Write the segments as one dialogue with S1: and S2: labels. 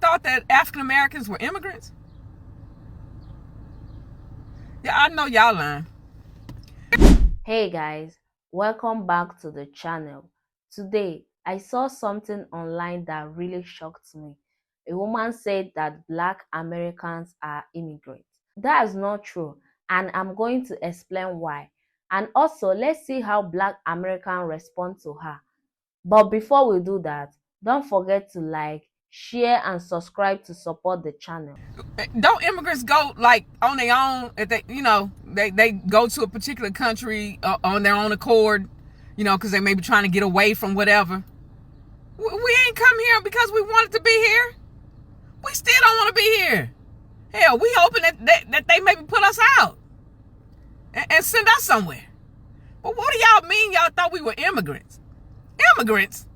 S1: thought that African Americans were immigrants? Yeah, I know y'all lying.
S2: Hey guys, welcome back to the channel. Today, I saw something online that really shocked me. A woman said that Black Americans are immigrants. That is not true, and I'm going to explain why. And also, let's see how Black Americans respond to her. But before we do that, don't forget to like, share, and subscribe to support the channel.
S1: Don't immigrants go like on their own? If they go to a particular country on their own accord, because they may be trying to get away from whatever. We ain't come here because we wanted to be here. We still don't want to be here. Hell, we hoping that they maybe put us out and send us somewhere. But what do y'all mean y'all thought we were immigrants? Immigrants?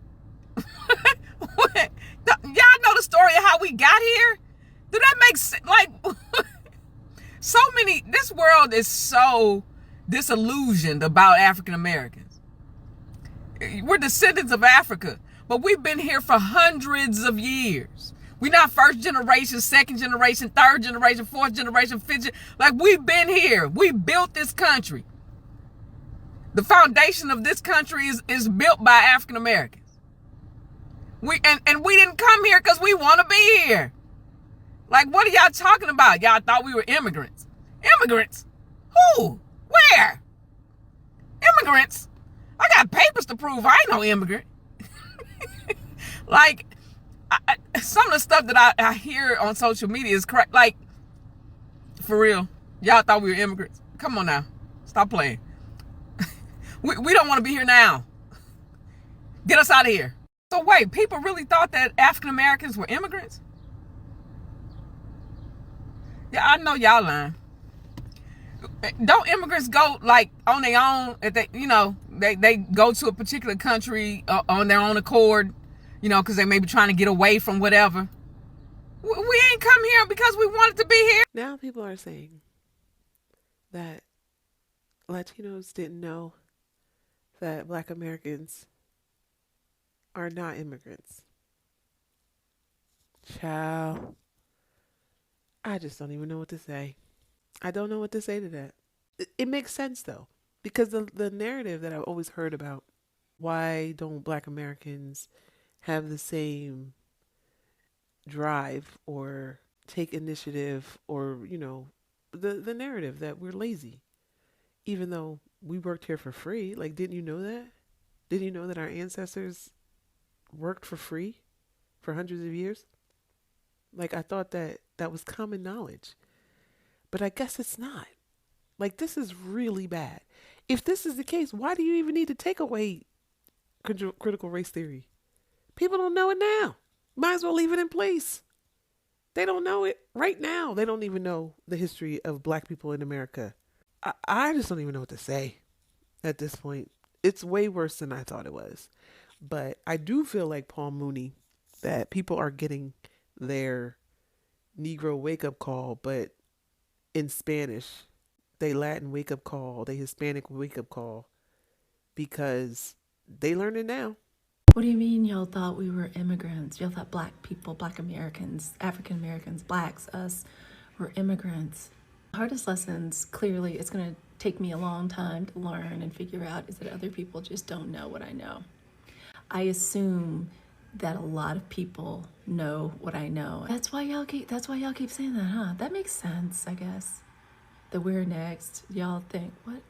S1: Y'all know the story of how we got here? Do that make sense? Like, this world is so disillusioned about African Americans. We're descendants of Africa, but we've been here for hundreds of years. We're not first generation, second generation, third generation, fourth generation, fifth generation. Like, we've been here. We built this country. The foundation of this country is built by African Americans. We didn't come here because we want to be here. Like, what are y'all talking about? Y'all thought we were immigrants. Immigrants? Who? Where? Immigrants? I got papers to prove I ain't no immigrant. Like, some of the stuff that I hear on social media is correct. Like, for real, y'all thought we were immigrants. Come on now. Stop playing. We don't want to be here now. Get us out of here. So wait, people really thought that African Americans were immigrants? Yeah, I know y'all lying. Don't immigrants go like on their own? If they go to a particular country on their own accord, because they may be trying to get away from whatever. We ain't come here because we wanted to be here.
S3: Now people are saying that Latinos didn't know that Black Americans are not immigrants. Child, I just don't even know what to say. I don't know what to say to that. It makes sense though, because the narrative that I've always heard about, why don't Black Americans have the same drive or take initiative, or the narrative that we're lazy, even though we worked here for free. Like, didn't you know that? Didn't you know that our ancestors worked for free for hundreds of years? Like, I thought that was common knowledge, but I guess it's not. Like, this is really bad. If this is the case, why do you even need to take away critical race theory? People don't know it now. Might as well leave it in place. They don't know it right now. They don't even know the history of Black people in America. I just don't even know what to say at this point. It's way worse than I thought it was. But I do feel like Paul Mooney, that people are getting their Negro wake-up call, but in Spanish. They Latin wake-up call, they Hispanic wake-up call, because they learn it now.
S4: What do you mean y'all thought we were immigrants? Y'all thought Black people, Black Americans, African Americans, Blacks, us, were immigrants. The hardest lessons, clearly, it's going to take me a long time to learn and figure out, is that other people just don't know what I know. I assume that a lot of people know what I know. That's why y'all keep saying that, huh? That makes sense, I guess. The we're next. Y'all think, what?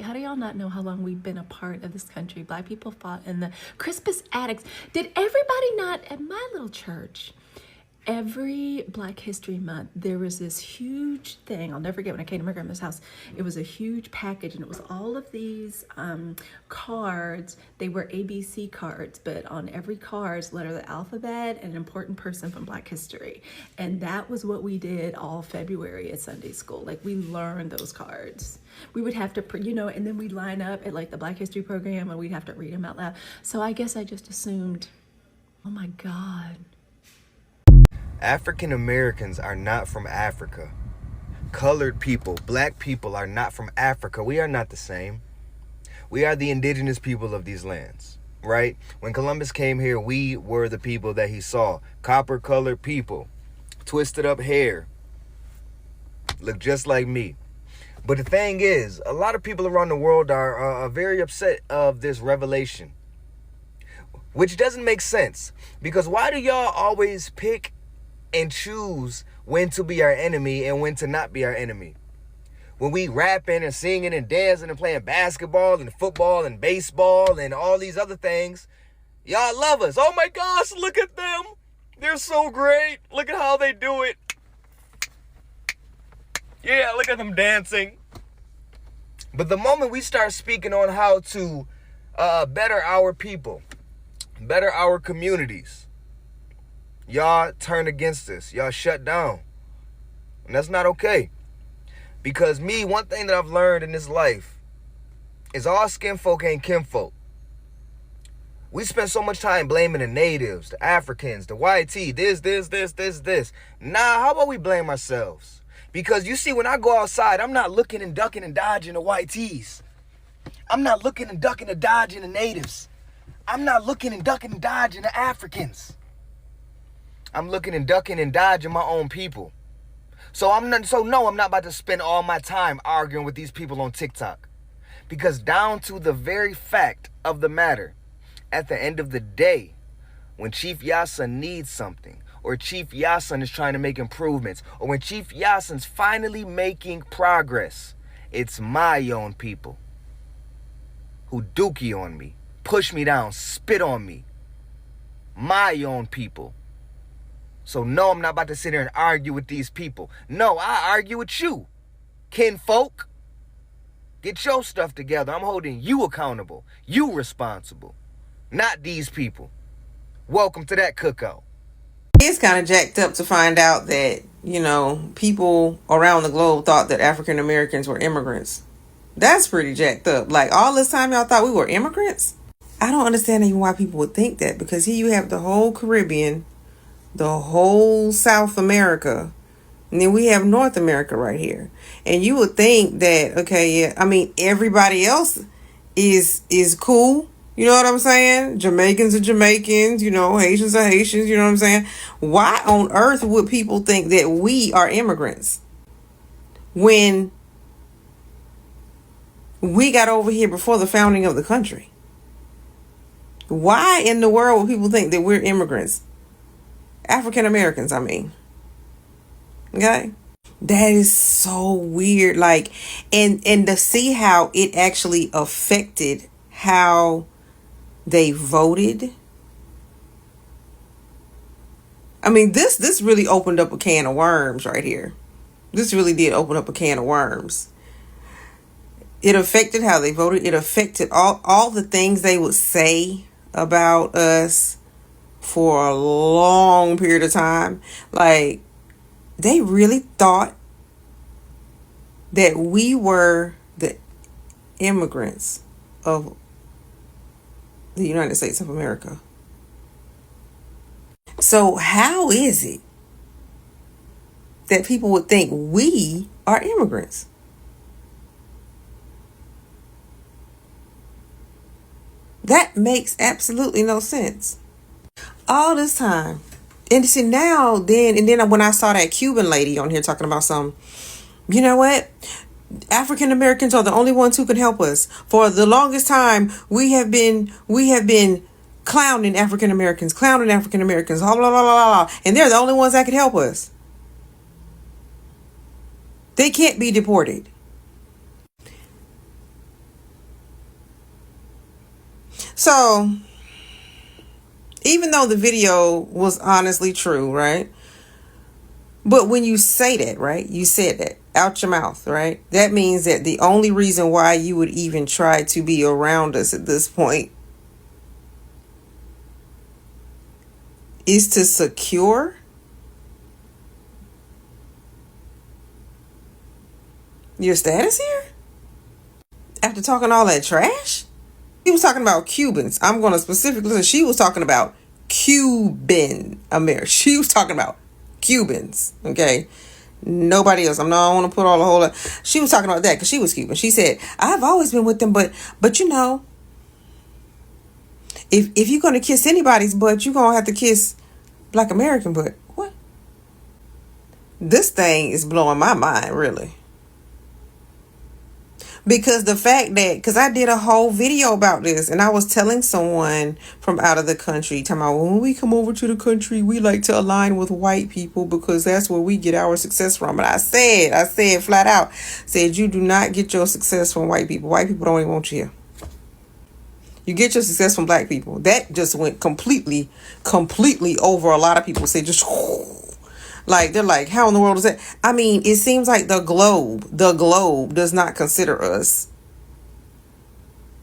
S4: How do y'all not know how long we've been a part of this country? Black people fought in the Crispus Attucks. Did everybody not, at my little church, every Black History Month, there was this huge thing. I'll never forget when I came to my grandma's house. It was a huge package, and it was all of these cards. They were ABC cards, but on every card, letter of the alphabet and an important person from Black history. And that was what we did all February at Sunday school. Like, we learned those cards. We would have to, and then we'd line up at like the Black History program, and we'd have to read them out loud. So I guess I just assumed, oh my God.
S5: African Americans are not from Africa. Colored people, Black people are not from Africa. We are not the same. We are the indigenous people of these lands. right? When Columbus came here, we were the people that he saw. Copper-colored people, twisted up hair, look just like me. But the thing is, a lot of people around the world are very upset of this revelation, which doesn't make sense. Because why do y'all always pick and choose when to be our enemy and when to not be our enemy? When we rapping and singing and dancing and playing basketball and football and baseball and all these other things, y'all love us. Oh my gosh, look at them. They're so great. Look at how they do it. Yeah, look at them dancing. But the moment we start speaking on how to better our people, better our communities, y'all turn against us. Y'all shut down. And that's not okay. Because one thing that I've learned in this life is all skin folk ain't kinfolk. We spend so much time blaming the natives, the Africans, the YT, this. Nah, how about we blame ourselves? Because you see, when I go outside, I'm not looking and ducking and dodging the YTs. I'm not looking and ducking and dodging the natives. I'm not looking and ducking and dodging the Africans. I'm looking and ducking and dodging my own people. So I'm not about to spend all my time arguing with these people on TikTok. Because down to the very fact of the matter, at the end of the day, when Chief Yasin needs something, or Chief Yasin is trying to make improvements, or when Chief Yasin's finally making progress, it's my own people who dookie on me, push me down, spit on me. My own people. So no, I'm not about to sit here and argue with these people. No, I argue with you, kinfolk. Get your stuff together. I'm holding you accountable. You responsible. Not these people. Welcome to that cookout.
S6: It's kind of jacked up to find out that, people around the globe thought that African Americans were immigrants. That's pretty jacked up. Like, all this time y'all thought we were immigrants? I don't understand even why people would think that, because here you have the whole Caribbean, the whole South America, and then we have North America right here. And you would think that, okay, yeah, I mean, everybody else is cool. You know what I'm saying? Jamaicans are Jamaicans, Haitians are Haitians, you know what I'm saying? Why on earth would people think that we are immigrants when we got over here before the founding of the country? Why in the world would people think that we're immigrants? African Americans, I mean. Okay? That is so weird. Like, and to see how it actually affected how they voted. I mean, this really opened up a can of worms right here. This really did open up a can of worms. It affected how they voted. It affected all the things they would say about us for a long period of time. Like, they really thought that we were the immigrants of the United States of America. So how is it that people would think we are immigrants? That makes absolutely no sense. All this time. And see now, then when I saw that Cuban lady on here talking about you know what? African Americans are the only ones who can help us. For the longest time, we have been clowning African Americans, blah, blah, blah, blah, blah, and they're the only ones that can help us. They can't be deported. So, even though the video was honestly true, right? But when you say that, right? You said that out your mouth, right? That means that the only reason why you would even try to be around us at this point is to secure your status here? After talking all that trash? She was talking about Cubans. I'm going to specifically say she was talking about Cuban America. She was talking about Cubans, okay? Nobody else. I don't want to put all the whole. She was talking about that because she was Cuban. She said, "I've always been with them, but If you're gonna kiss anybody's butt, you're gonna have to kiss Black American butt. What? This thing is blowing my mind, really. Because the fact that, because I did a whole video about this, and I was telling someone from out of the country, talking about when we come over to the country, we like to align with white people because that's where we get our success from. And I said flat out, said you do not get your success from white people. White people don't even want you here. You get your success from black people. That just went completely over a lot of people. Say just like, they're like, how in the world is that? I mean, it seems like the globe does not consider us.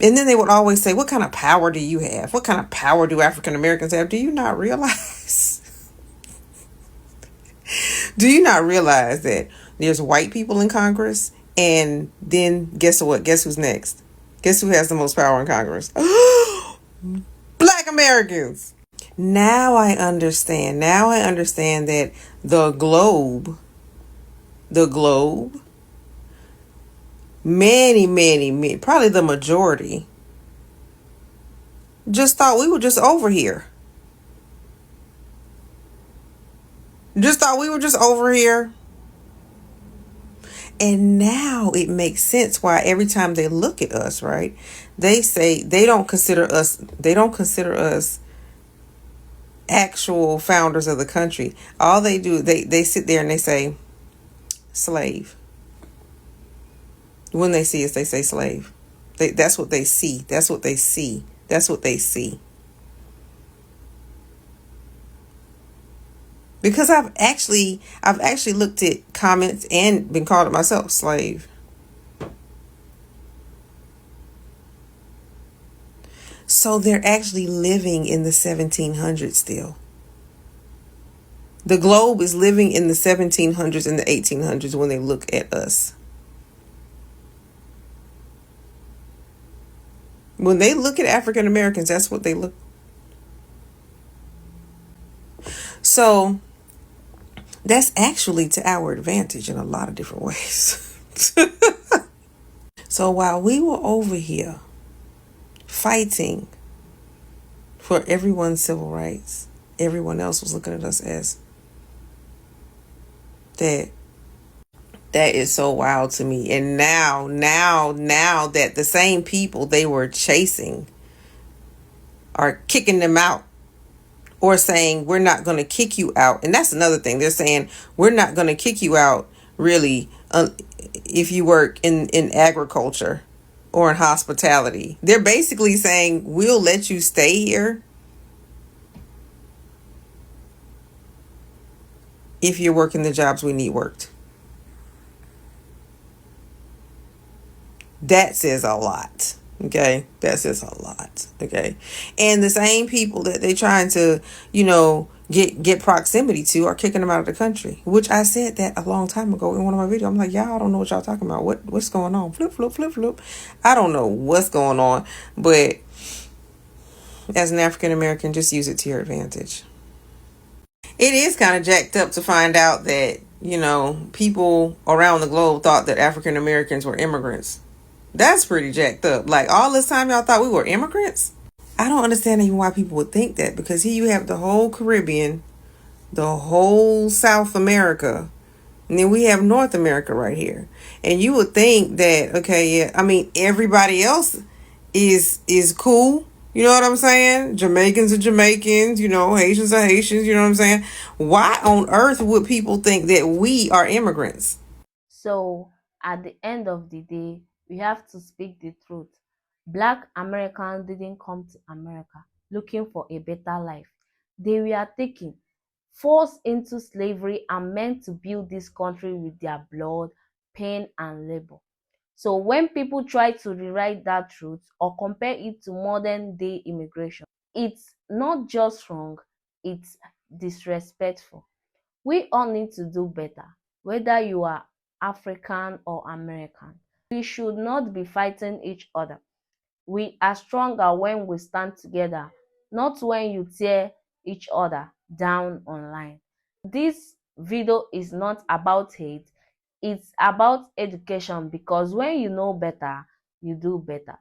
S6: And then they would always say, what kind of power do you have? What kind of power do African Americans have? Do you not realize? Do you not realize that there's white people in Congress? And then guess what? Guess who's next? Guess who has the most power in Congress? Black Americans. Now I understand. Now I understand that the globe, many, probably the majority, just thought we were just over here. Just thought we were just over here. And now it makes sense why every time they look at us, right, they say they don't consider us actual founders of the country. All they do, they sit there and they say slave. When they see us, they say slave. That's what they see. That's what they see. That's what they see. Because I've actually looked at comments and been called it myself slave. So they're actually living in the 1700s still. The globe is living in the 1700s and the 1800s when they look at us. When they look at African Americans, that's what they look. So that's actually to our advantage in a lot of different ways. So while we were over here fighting for everyone's civil rights, everyone else was looking at us as that. That is so wild to me. And now that the same people they were chasing are kicking them out or saying, we're not going to kick you out. And that's another thing. They're saying, we're not going to kick you out, really, if you work in agriculture or in hospitality. They're basically saying, we'll let you stay here if you're working the jobs we need worked. That says a lot. Okay. That says a lot. Okay. And the same people that they trying to, get proximity to are kicking them out of the country, which I said that a long time ago in one of my videos. I'm like, y'all don't know what y'all talking about. What's going on? Flip, flip, flip, flip. I don't know what's going on, but as an African American, just use it to your advantage. It is kind of jacked up to find out that, people around the globe thought that African Americans were immigrants. That's pretty jacked up. Like, all this time y'all thought we were immigrants? I don't understand even why people would think that, because here you have the whole Caribbean, the whole South America, and then we have North America right here. And you would think that, okay, yeah, I mean, everybody else is cool. You know what I'm saying? Jamaicans are Jamaicans, Haitians are Haitians, you know what I'm saying? Why on earth would people think that we are immigrants?
S2: So at the end of the day, we have to speak the truth. Black Americans didn't come to America looking for a better life. They were taken, forced into slavery, and meant to build this country with their blood, pain, and labor. So when people try to rewrite that truth or compare it to modern day immigration, it's not just wrong, it's disrespectful. We all need to do better, whether you are African or American. We should not be fighting each other. We are stronger when we stand together, not when you tear each other down online. This video is not about hate, it's about education, because when you know better, you do better.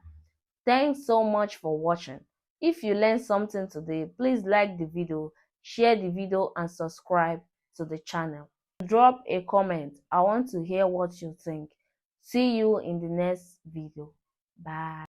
S2: Thanks so much for watching. If you learned something today, please like the video, share the video and subscribe to the channel. Drop a comment. I want to hear what you think. See you in the next video. Bye.